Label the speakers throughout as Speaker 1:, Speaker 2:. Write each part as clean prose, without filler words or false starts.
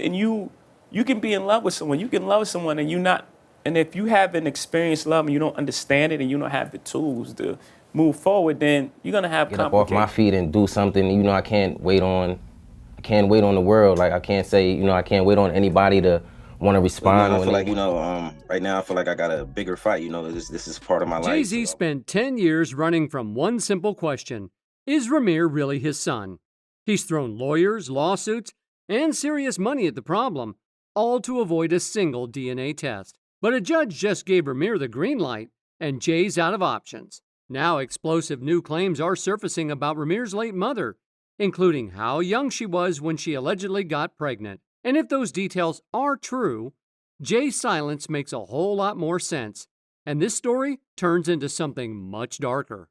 Speaker 1: and you can be in love with someone. You can love someone and you not, and if you haven't experienced love and you don't understand it and you don't have the tools to move forward, then you're gonna have
Speaker 2: get up off my
Speaker 1: complications.
Speaker 2: feet and do something. You know, I can't wait on the world. Like I can't say, you know, I can't wait on anybody to want to respond.
Speaker 3: I feel like, right now I feel like I got a bigger fight. You know, this is part of my life.
Speaker 4: Jay-Z spent 10 years running from one simple question: is Rymir really his son? He's thrown lawyers, lawsuits, and serious money at the problem, all to avoid a single DNA test. But a judge just gave Rymir the green light, and Jay's out of options. Now explosive new claims are surfacing about Rymir's late mother, including how young she was when she allegedly got pregnant. And if those details are true, Jay's silence makes a whole lot more sense, and this story turns into something much darker.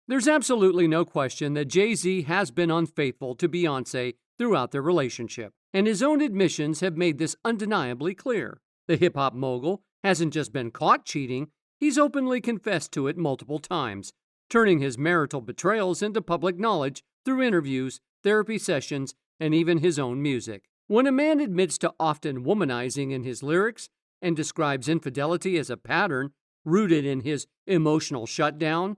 Speaker 4: There's absolutely no question that Jay-Z has been unfaithful to Beyonce throughout their relationship, and his own admissions have made this undeniably clear. The hip-hop mogul hasn't just been caught cheating, he's openly confessed to it multiple times, turning his marital betrayals into public knowledge through interviews, therapy sessions, and even his own music. When a man admits to often womanizing in his lyrics and describes infidelity as a pattern rooted in his emotional shutdown,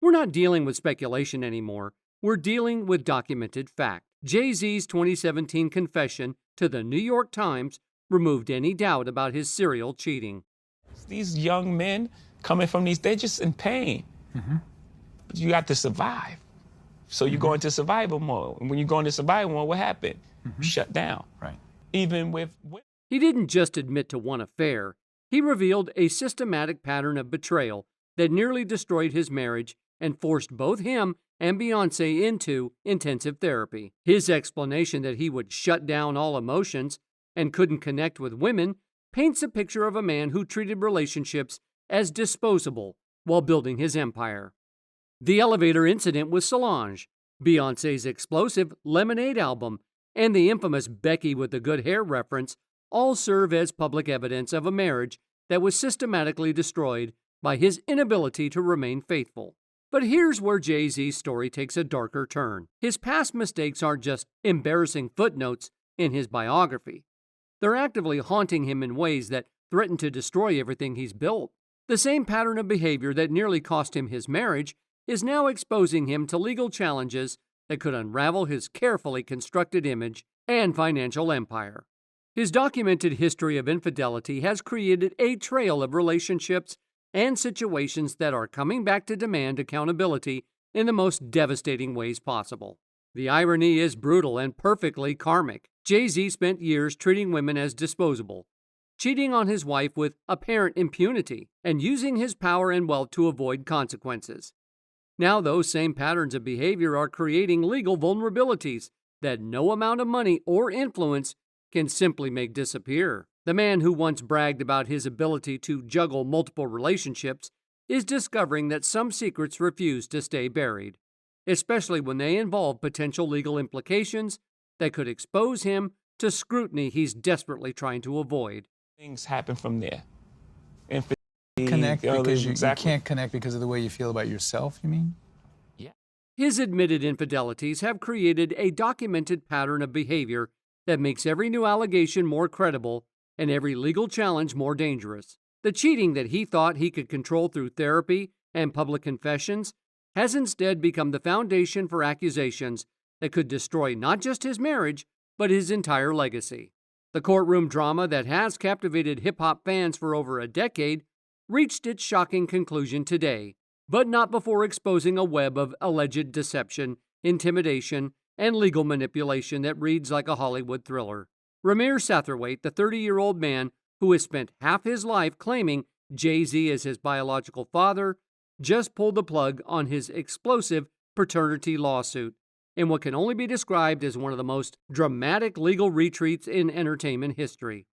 Speaker 4: we're not dealing with speculation anymore. We're dealing with documented fact. Jay-Z's 2017 confession to the New York Times removed any doubt about his serial cheating.
Speaker 1: These young men coming from they're just in pain.
Speaker 5: Mm-hmm.
Speaker 1: But you got to survive. So you go into survival mode. And when you go into survival mode, what happened?
Speaker 5: Mm-hmm.
Speaker 1: Shut down.
Speaker 5: Right.
Speaker 1: Even with...
Speaker 4: He didn't just admit to one affair. He revealed a systematic pattern of betrayal that nearly destroyed his marriage and forced both him and Beyonce into intensive therapy. His explanation that he would shut down all emotions and couldn't connect with women paints a picture of a man who treated relationships as disposable while building his empire. The elevator incident with Solange, Beyonce's explosive Lemonade album, and the infamous Becky with the good hair reference all serve as public evidence of a marriage that was systematically destroyed by his inability to remain faithful. But here's where Jay-Z's story takes a darker turn. His past mistakes aren't just embarrassing footnotes in his biography. They're actively haunting him in ways that threaten to destroy everything he's built. The same pattern of behavior that nearly cost him his marriage is now exposing him to legal challenges that could unravel his carefully constructed image and financial empire. His documented history of infidelity has created a trail of relationships and situations that are coming back to demand accountability in the most devastating ways possible. The irony is brutal and perfectly karmic. Jay-Z spent years treating women as disposable, cheating on his wife with apparent impunity, and using his power and wealth to avoid consequences. Now those same patterns of behavior are creating legal vulnerabilities that no amount of money or influence can simply make disappear. The man who once bragged about his ability to juggle multiple relationships is discovering that some secrets refuse to stay buried, especially when they involve potential legal implications that could expose him to scrutiny he's desperately trying to avoid.
Speaker 1: Things happen from there.
Speaker 5: Connect because you
Speaker 1: Exactly.
Speaker 5: can't connect because of the way you feel about yourself, you mean?
Speaker 1: Yeah.
Speaker 4: His admitted infidelities have created a documented pattern of behavior that makes every new allegation more credible and every legal challenge more dangerous. The cheating that he thought he could control through therapy and public confessions has instead become the foundation for accusations that could destroy not just his marriage, but his entire legacy. The courtroom drama that has captivated hip-hop fans for over a decade reached its shocking conclusion today, but not before exposing a web of alleged deception, intimidation, and legal manipulation that reads like a Hollywood thriller. Rymir Satterthwaite, the 30-year-old man who has spent half his life claiming Jay-Z as his biological father, just pulled the plug on his explosive paternity lawsuit in what can only be described as one of the most dramatic legal retreats in entertainment history.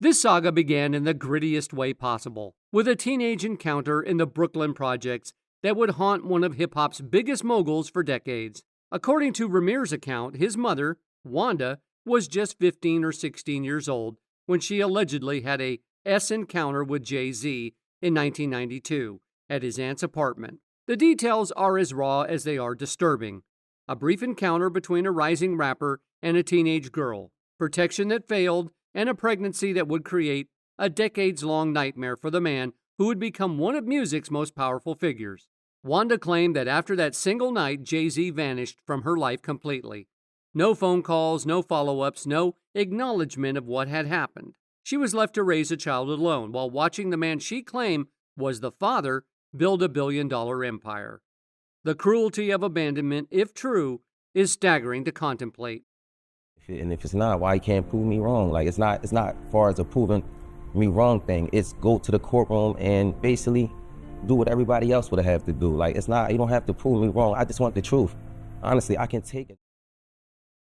Speaker 4: This saga began in the grittiest way possible, with a teenage encounter in the Brooklyn projects that would haunt one of hip-hop's biggest moguls for decades. According to Rymir's account, his mother, Wanda, was just 15 or 16 years old when she allegedly had a encounter with Jay-Z in 1992 at his aunt's apartment. The details are as raw as they are disturbing. A brief encounter between a rising rapper and a teenage girl, protection that failed, and a pregnancy that would create a decades-long nightmare for the man who would become one of music's most powerful figures. Wanda claimed that after that single night, Jay-Z vanished from her life completely. No phone calls, no follow-ups, no acknowledgement of what had happened. She was left to raise a child alone while watching the man she claimed was the father build a billion-dollar empire. The cruelty of abandonment, if true, is staggering to contemplate.
Speaker 2: And if it's not, why you can't prove me wrong? Like, it's not far as a proving me wrong thing. It's go to the courtroom and basically do what everybody else would have to do. Like, it's not, you don't have to prove me wrong. I just want the truth. Honestly, I can take it.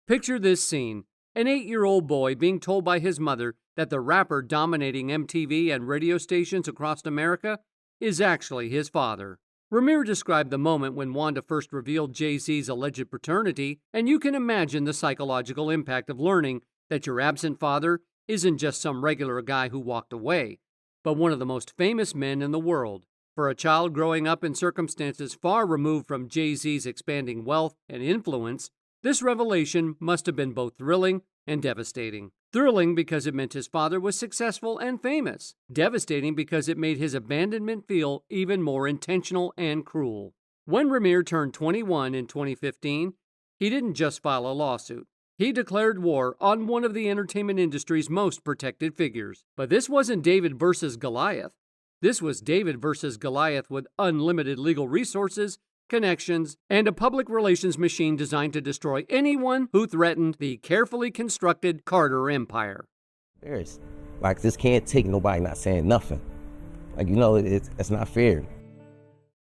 Speaker 4: Picture this scene. An 8-year-old boy being told by his mother that the rapper dominating MTV and radio stations across America is actually his father. Rymir described the moment when Wanda first revealed Jay-Z's alleged paternity, and you can imagine the psychological impact of learning that your absent father isn't just some regular guy who walked away, but one of the most famous men in the world. For a child growing up in circumstances far removed from Jay-Z's expanding wealth and influence, this revelation must have been both thrilling and devastating. Thrilling because it meant his father was successful and famous. Devastating because it made his abandonment feel even more intentional and cruel. When Rymir turned 21 in 2015, he didn't just file a lawsuit. He declared war on one of the entertainment industry's most protected figures. But this wasn't David versus Goliath. This was David versus Goliath with unlimited legal resources, connections, and a public relations machine designed to destroy anyone who threatened the carefully constructed Carter empire.
Speaker 2: Like, this can't take nobody not saying nothing. Like, you know, it's not fair.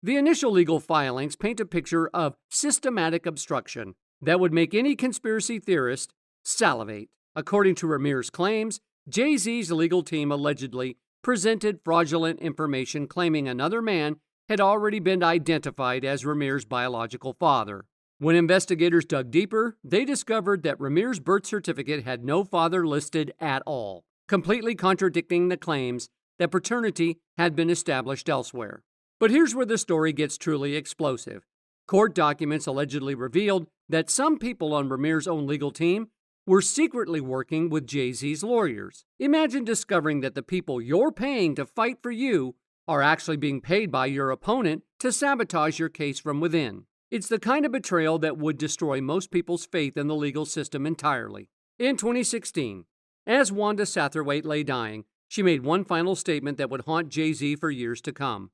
Speaker 4: The initial legal filings paint a picture of systematic obstruction that would make any conspiracy theorist salivate. According to Rymir's claims, Jay-Z's legal team allegedly presented fraudulent information claiming another man had already been identified as Rymir's biological father. When investigators dug deeper, they discovered that Rymir's birth certificate had no father listed at all, completely contradicting the claims that paternity had been established elsewhere. But here's where the story gets truly explosive. Court documents allegedly revealed that some people on Rymir's own legal team were secretly working with Jay-Z's lawyers. Imagine discovering that the people you're paying to fight for you are actually being paid by your opponent to sabotage your case from within. It's the kind of betrayal that would destroy most people's faith in the legal system entirely. In 2016, as Wanda Satterthwaite lay dying, she made one final statement that would haunt Jay-Z for years to come.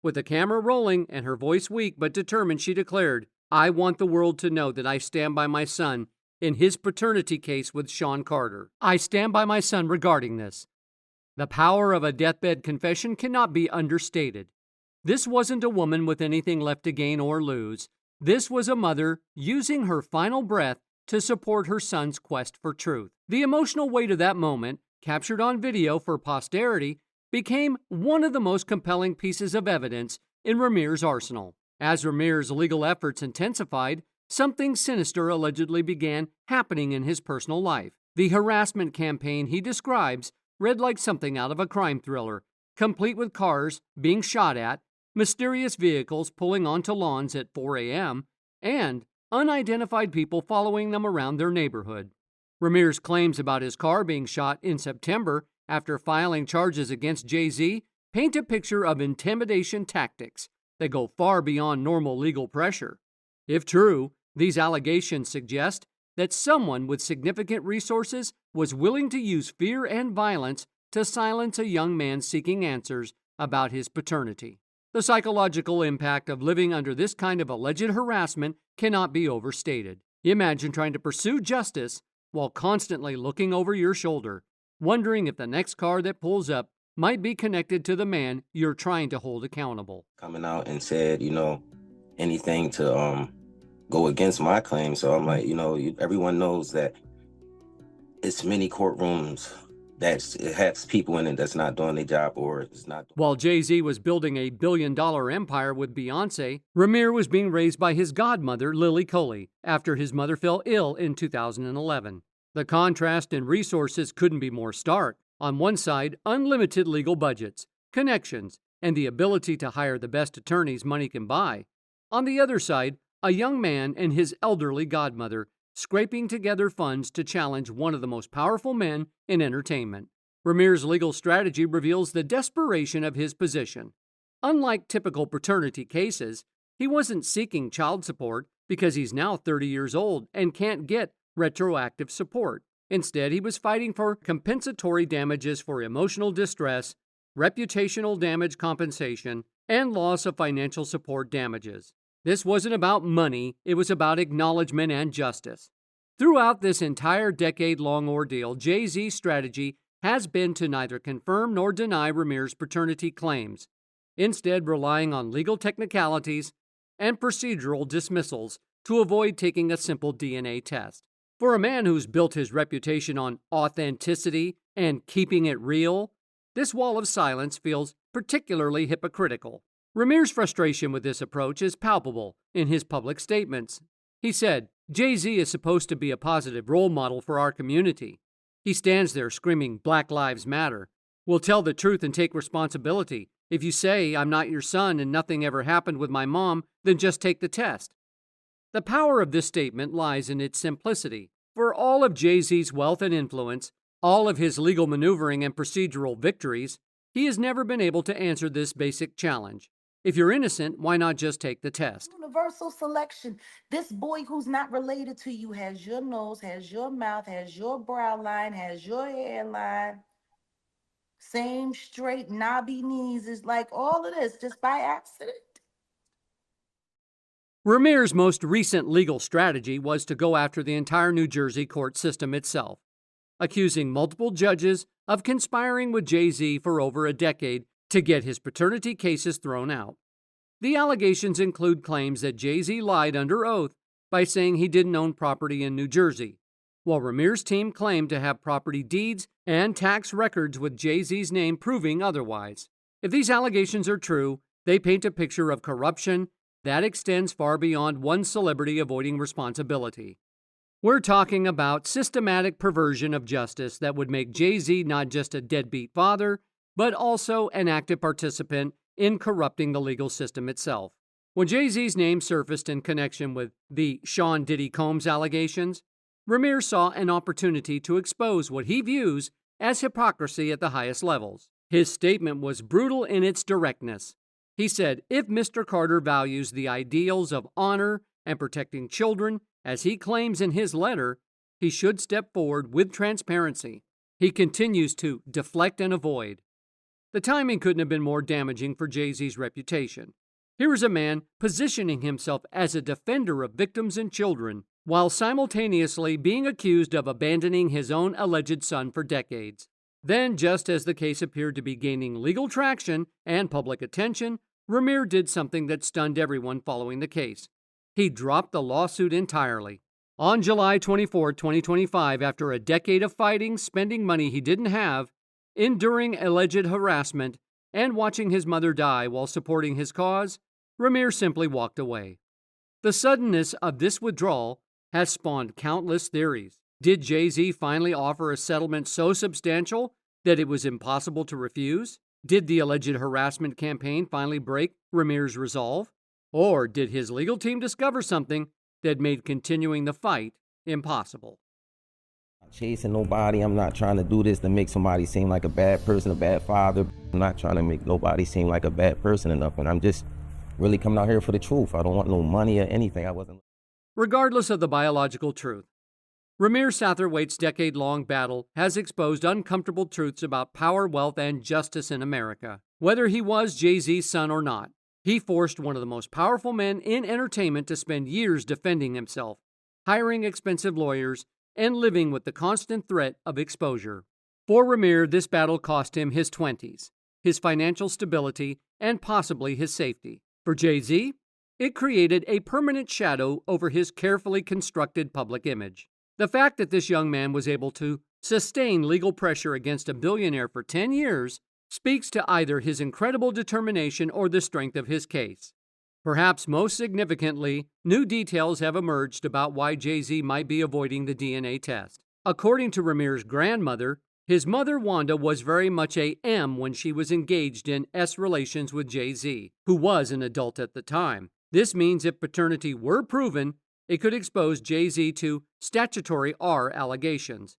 Speaker 4: With the camera rolling and her voice weak but determined, she declared, "I want the world to know that I stand by my son in his paternity case with Sean Carter. I stand by my son regarding this." The power of a deathbed confession cannot be understated. This wasn't a woman with anything left to gain or lose. This was a mother using her final breath to support her son's quest for truth. The emotional weight of that moment, captured on video for posterity, became one of the most compelling pieces of evidence in Rymir's arsenal. As Rymir's legal efforts intensified, something sinister allegedly began happening in his personal life. The harassment campaign he describes read like something out of a crime thriller, complete with cars being shot at, mysterious vehicles pulling onto lawns at 4 a.m., and unidentified people following them around their neighborhood. Rymir's claims about his car being shot in September after filing charges against Jay-Z paint a picture of intimidation tactics that go far beyond normal legal pressure. If true, these allegations suggest that someone with significant resources was willing to use fear and violence to silence a young man seeking answers about his paternity. The psychological impact of living under this kind of alleged harassment cannot be overstated. Imagine trying to pursue justice while constantly looking over your shoulder, wondering if the next car that pulls up might be connected to the man you're trying to hold accountable.
Speaker 3: Coming out and said, anything to go against my claim. So I'm like, everyone knows that it's many courtrooms that it has people in it that's not doing their job or is not.
Speaker 4: While Jay-Z was building a billion-dollar empire with Beyonce, Rymir was being raised by his godmother, Lily Coley, after his mother fell ill in 2011. The contrast in resources couldn't be more stark. On one side, unlimited legal budgets, connections, and the ability to hire the best attorneys money can buy. On the other side, a young man and his elderly godmother scraping together funds to challenge one of the most powerful men in entertainment. Rymir's legal strategy reveals the desperation of his position. Unlike typical paternity cases, he wasn't seeking child support because he's now 30 years old and can't get retroactive support. Instead, he was fighting for compensatory damages for emotional distress, reputational damage compensation, and loss of financial support damages. This wasn't about money, it was about acknowledgement and justice. Throughout this entire decade-long ordeal, Jay-Z's strategy has been to neither confirm nor deny Rymir's paternity claims, instead relying on legal technicalities and procedural dismissals to avoid taking a simple DNA test. For a man who's built his reputation on authenticity and keeping it real, this wall of silence feels particularly hypocritical. Rymir's frustration with this approach is palpable in his public statements. He said, "Jay-Z is supposed to be a positive role model for our community. He stands there screaming, 'Black Lives Matter.' We'll tell the truth and take responsibility. If you say I'm not your son and nothing ever happened with my mom, then just take the test." The power of this statement lies in its simplicity. For all of Jay-Z's wealth and influence, all of his legal maneuvering and procedural victories, he has never been able to answer this basic challenge. If you're innocent, why not just take the test?
Speaker 6: Universal selection. This boy who's not related to you has your nose, has your mouth, has your brow line, has your hairline. Same straight knobby knees. Is like all of this just by accident.
Speaker 4: Rymir's most recent legal strategy was to go after the entire New Jersey court system itself, accusing multiple judges of conspiring with Jay-Z for over a decade to get his paternity cases thrown out. The allegations include claims that Jay-Z lied under oath by saying he didn't own property in New Jersey, while Rymir's team claimed to have property deeds and tax records with Jay-Z's name proving otherwise. If these allegations are true, they paint a picture of corruption that extends far beyond one celebrity avoiding responsibility. We're talking about systematic perversion of justice that would make Jay-Z not just a deadbeat father, but also an active participant in corrupting the legal system itself. When Jay-Z's name surfaced in connection with the Sean Diddy Combs allegations, Rymir saw an opportunity to expose what he views as hypocrisy at the highest levels. His statement was brutal in its directness. He said, if Mr. Carter values the ideals of honor and protecting children, as he claims in his letter, he should step forward with transparency. He continues to deflect and avoid. The timing couldn't have been more damaging for Jay-Z's reputation. Here is a man positioning himself as a defender of victims and children, while simultaneously being accused of abandoning his own alleged son for decades. Then, just as the case appeared to be gaining legal traction and public attention, Rymir did something that stunned everyone following the case. He dropped the lawsuit entirely. On July 24, 2025, after a decade of fighting, spending money he didn't have, enduring alleged harassment, and watching his mother die while supporting his cause, Rymir simply walked away. The suddenness of this withdrawal has spawned countless theories. Did Jay-Z finally offer a settlement so substantial that it was impossible to refuse? Did the alleged harassment campaign finally break Rymir's resolve? Or did his legal team discover something that made continuing the fight impossible?
Speaker 2: I'm not chasing nobody. I'm not trying to do this to make somebody seem like a bad person, a bad father. I'm not trying to make nobody seem like a bad person or nothing. I'm just really coming out here for the truth. I don't want no money or anything.
Speaker 4: Regardless of the biological truth, Rymir Satterthwaite's decade-long battle has exposed uncomfortable truths about power, wealth, and justice in America. Whether he was Jay-Z's son or not, he forced one of the most powerful men in entertainment to spend years defending himself, hiring expensive lawyers, and living with the constant threat of exposure. For Rymir, this battle cost him his 20s, his financial stability, and possibly his safety. For Jay-Z, it created a permanent shadow over his carefully constructed public image. The fact that this young man was able to sustain legal pressure against a billionaire for 10 years speaks to either his incredible determination or the strength of his case. Perhaps most significantly, new details have emerged about why Jay-Z might be avoiding the DNA test. According to Rymir's grandmother, his mother Wanda was very much a M when she was engaged in S relations with Jay-Z, who was an adult at the time. This means if paternity were proven, it could expose Jay-Z to statutory R allegations,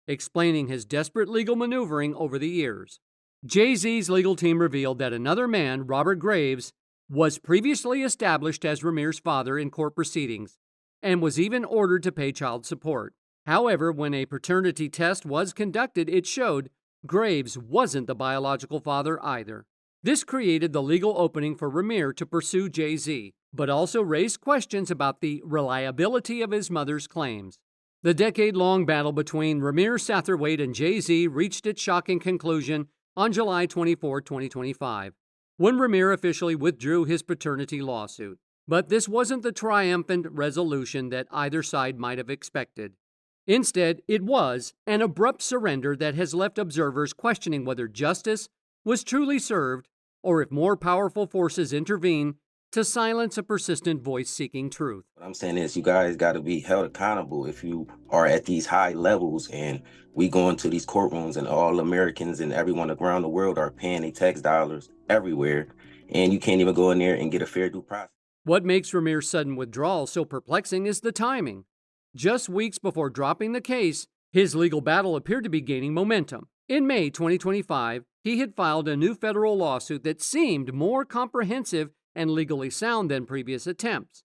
Speaker 4: explaining his desperate legal maneuvering over the years. Jay-Z's legal team revealed that another man, Robert Graves, was previously established as Rymir's father in court proceedings and was even ordered to pay child support. However, when a paternity test was conducted, it showed Graves wasn't the biological father either. This created the legal opening for Rymir to pursue Jay-Z, but also raised questions about the reliability of his mother's claims. The decade-long battle between Rymir Satterthwaite and Jay-Z reached its shocking conclusion on July 24, 2025, when Rymir officially withdrew his paternity lawsuit. But this wasn't the triumphant resolution that either side might have expected. Instead, it was an abrupt surrender that has left observers questioning whether justice was truly served or if more powerful forces intervene to silence a persistent voice seeking truth.
Speaker 3: What I'm saying is you guys got to be held accountable if you are at these high levels, and we go into these courtrooms and all Americans and everyone around the world are paying their tax dollars everywhere, and you can't even go in there and get a fair due process.
Speaker 4: What makes Rymir's sudden withdrawal so perplexing is the timing. Just weeks before dropping the case, his legal battle appeared to be gaining momentum. In May 2025, he had filed a new federal lawsuit that seemed more comprehensive and legally sound than previous attempts.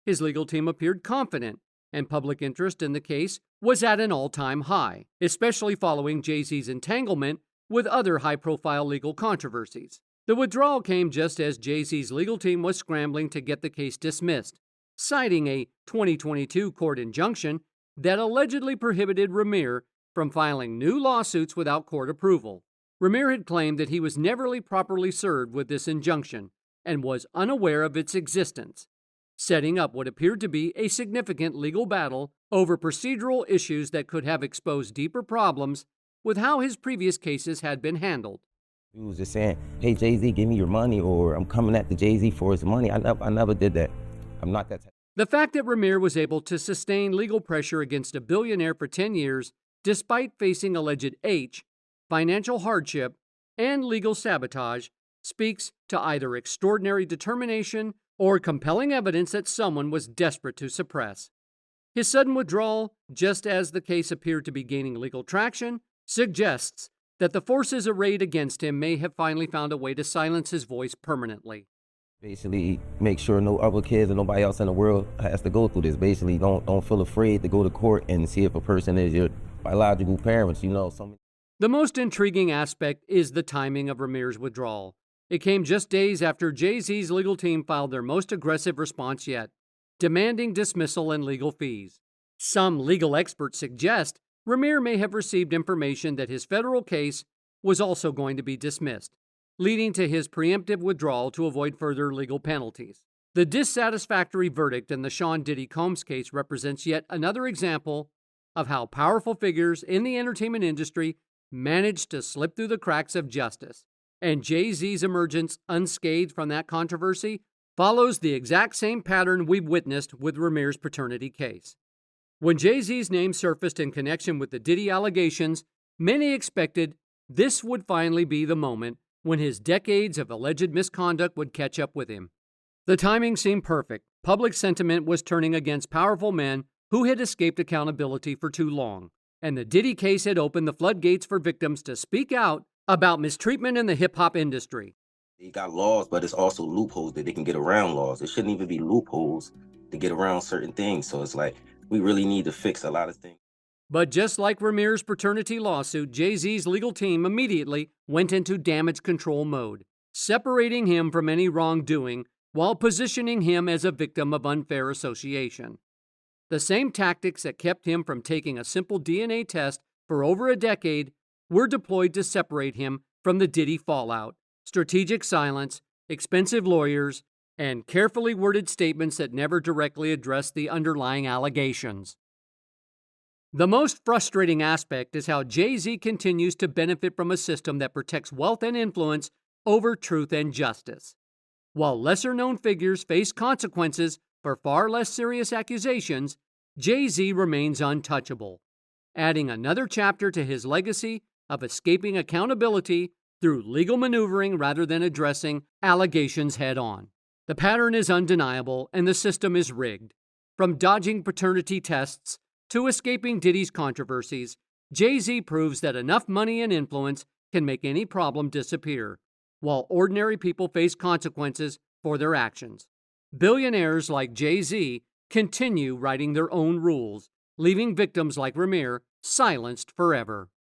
Speaker 4: His legal team appeared confident, and public interest in the case was at an all-time high, especially following Jay-Z's entanglement with other high-profile legal controversies. The withdrawal came just as Jay-Z's legal team was scrambling to get the case dismissed, citing a 2022 court injunction that allegedly prohibited Rymir from filing new lawsuits without court approval. Rymir had claimed that he was never properly served with this injunction and was unaware of its existence, setting up what appeared to be a significant legal battle over procedural issues that could have exposed deeper problems with how his previous cases had been handled.
Speaker 2: He was just saying, hey, Jay-Z, give me your money, or I'm coming at the Jay-Z for his money. I never did that. I'm not that type.
Speaker 4: The fact that Rymir was able to sustain legal pressure against a billionaire for 10 years, despite facing alleged H, financial hardship, and legal sabotage, speaks to either extraordinary determination or compelling evidence that someone was desperate to suppress. His sudden withdrawal, just as the case appeared to be gaining legal traction, suggests that the forces arrayed against him may have finally found a way to silence his voice permanently.
Speaker 2: Basically, make sure no other kids or nobody else in the world has to go through this. Basically, don't feel afraid to go to court and see if a person is your biological parents,
Speaker 4: The most intriguing aspect is the timing of Rymir's withdrawal. It came just days after Jay-Z's legal team filed their most aggressive response yet, demanding dismissal and legal fees. Some legal experts suggest Rymir may have received information that his federal case was also going to be dismissed, leading to his preemptive withdrawal to avoid further legal penalties. The dissatisfactory verdict in the Sean Diddy Combs case represents yet another example of how powerful figures in the entertainment industry managed to slip through the cracks of justice. And Jay-Z's emergence unscathed from that controversy follows the exact same pattern we've witnessed with Rymir's paternity case. When Jay-Z's name surfaced in connection with the Diddy allegations, many expected this would finally be the moment when his decades of alleged misconduct would catch up with him. The timing seemed perfect. Public sentiment was turning against powerful men who had escaped accountability for too long, and the Diddy case had opened the floodgates for victims to speak out about mistreatment in the hip-hop industry.
Speaker 3: They got laws, but it's also loopholes that they can get around laws. It shouldn't even be loopholes to get around certain things. So it's like, we really need to fix a lot of things.
Speaker 4: But just like Rymir's paternity lawsuit, Jay-Z's legal team immediately went into damage control mode, separating him from any wrongdoing while positioning him as a victim of unfair association. The same tactics that kept him from taking a simple DNA test for over a decade were deployed to separate him from the Diddy fallout: strategic silence, expensive lawyers, and carefully worded statements that never directly addressed the underlying allegations. The most frustrating aspect is how Jay-Z continues to benefit from a system that protects wealth and influence over truth and justice. While lesser-known figures face consequences for far less serious accusations, Jay-Z remains untouchable, adding another chapter to his legacy of escaping accountability through legal maneuvering rather than addressing allegations head-on. The pattern is undeniable, and the system is rigged. From dodging paternity tests to escaping Diddy's controversies, Jay-Z proves that enough money and influence can make any problem disappear, while ordinary people face consequences for their actions. Billionaires like Jay-Z continue writing their own rules, leaving victims like Rymir silenced forever.